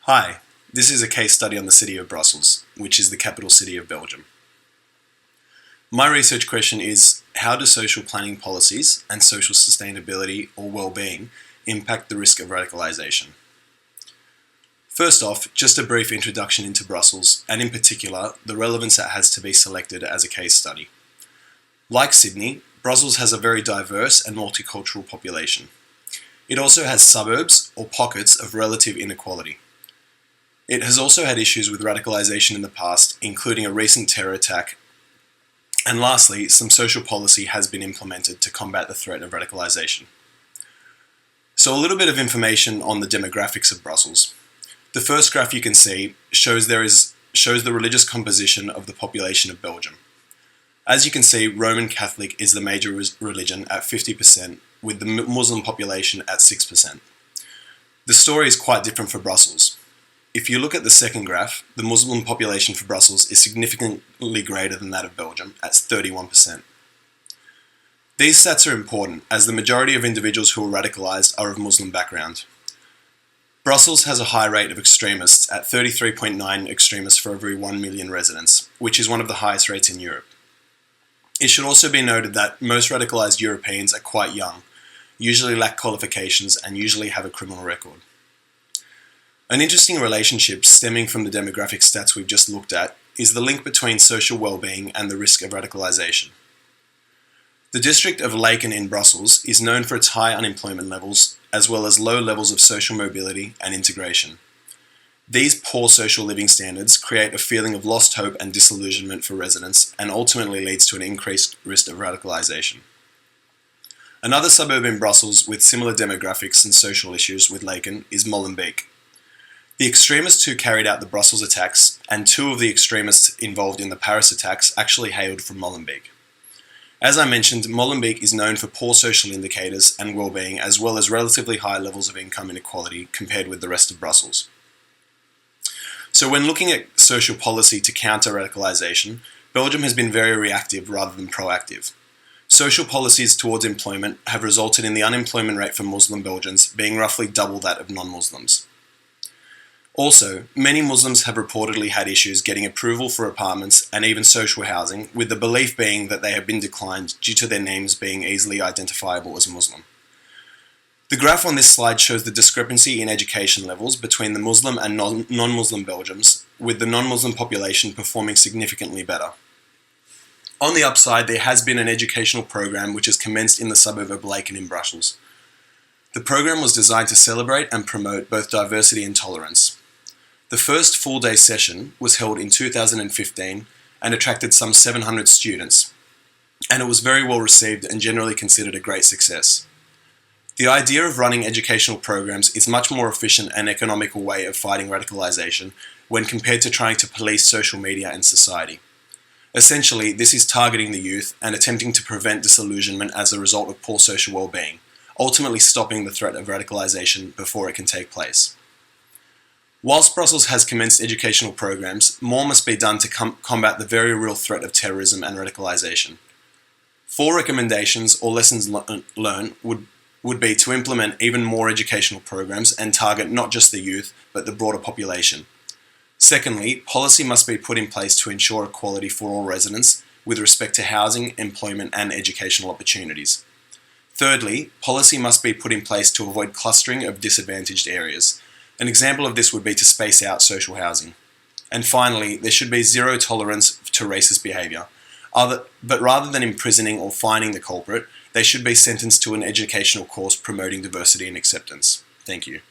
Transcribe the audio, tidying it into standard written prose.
Hi, this is a case study on the city of Brussels, which is the capital city of Belgium. My research question is, how do social planning policies and social sustainability or well-being impact the risk of radicalisation? First off, just a brief introduction into Brussels, and in particular, the relevance it has to be selected as a case study. Like Sydney, Brussels has a very diverse and multicultural population. It also has suburbs or pockets of relative inequality. It has also had issues with radicalisation in the past, including a recent terror attack. And lastly, some social policy has been implemented to combat the threat of radicalisation. So a little bit of information on the demographics of Brussels. The first graph you can see shows the religious composition of the population of Belgium. As you can see, Roman Catholic is the major religion at 50%, with the Muslim population at 6%. The story is quite different for Brussels. If you look at the second graph, the Muslim population for Brussels is significantly greater than that of Belgium, at 31%. These stats are important, as the majority of individuals who are radicalised are of Muslim background. Brussels has a high rate of extremists, at 33.9 extremists for every 1 million residents, which is one of the highest rates in Europe. It should also be noted that most radicalised Europeans are quite young, usually lack qualifications, and usually have a criminal record. An interesting relationship stemming from the demographic stats we've just looked at is the link between social well-being and the risk of radicalisation. The district of Laeken in Brussels is known for its high unemployment levels, as well as low levels of social mobility and integration. These poor social living standards create a feeling of lost hope and disillusionment for residents, and ultimately leads to an increased risk of radicalisation. Another suburb in Brussels with similar demographics and social issues with Laeken is Molenbeek. The extremists who carried out the Brussels attacks, and two of the extremists involved in the Paris attacks, actually hailed from Molenbeek. As I mentioned, Molenbeek is known for poor social indicators and well-being, as well as relatively high levels of income inequality compared with the rest of Brussels. So when looking at social policy to counter radicalisation, Belgium has been very reactive rather than proactive. Social policies towards employment have resulted in the unemployment rate for Muslim Belgians being roughly double that of non-Muslims. Also, many Muslims have reportedly had issues getting approval for apartments and even social housing, with the belief being that they have been declined due to their names being easily identifiable as Muslim. The graph on this slide shows the discrepancy in education levels between the Muslim and non-Muslim Belgians, with the non-Muslim population performing significantly better. On the upside, there has been an educational program which has commenced in the suburb of Laeken in Brussels. The program was designed to celebrate and promote both diversity and tolerance. The first full-day session was held in 2015 and attracted some 700 students, and it was very well received and generally considered a great success. The idea of running educational programs is a much more efficient and economical way of fighting radicalisation when compared to trying to police social media and society. Essentially, this is targeting the youth and attempting to prevent disillusionment as a result of poor social well-being, ultimately stopping the threat of radicalisation before it can take place. Whilst Brussels has commenced educational programs, more must be done to combat the very real threat of terrorism and radicalisation. 4 recommendations or lessons learned would be to implement even more educational programs and target not just the youth, but the broader population. Secondly, policy must be put in place to ensure equality for all residents with respect to housing, employment and educational opportunities. Thirdly, policy must be put in place to avoid clustering of disadvantaged areas. An example of this would be to space out social housing. And finally, there should be zero tolerance to racist behaviour. But rather than imprisoning or fining the culprit, they should be sentenced to an educational course promoting diversity and acceptance. Thank you.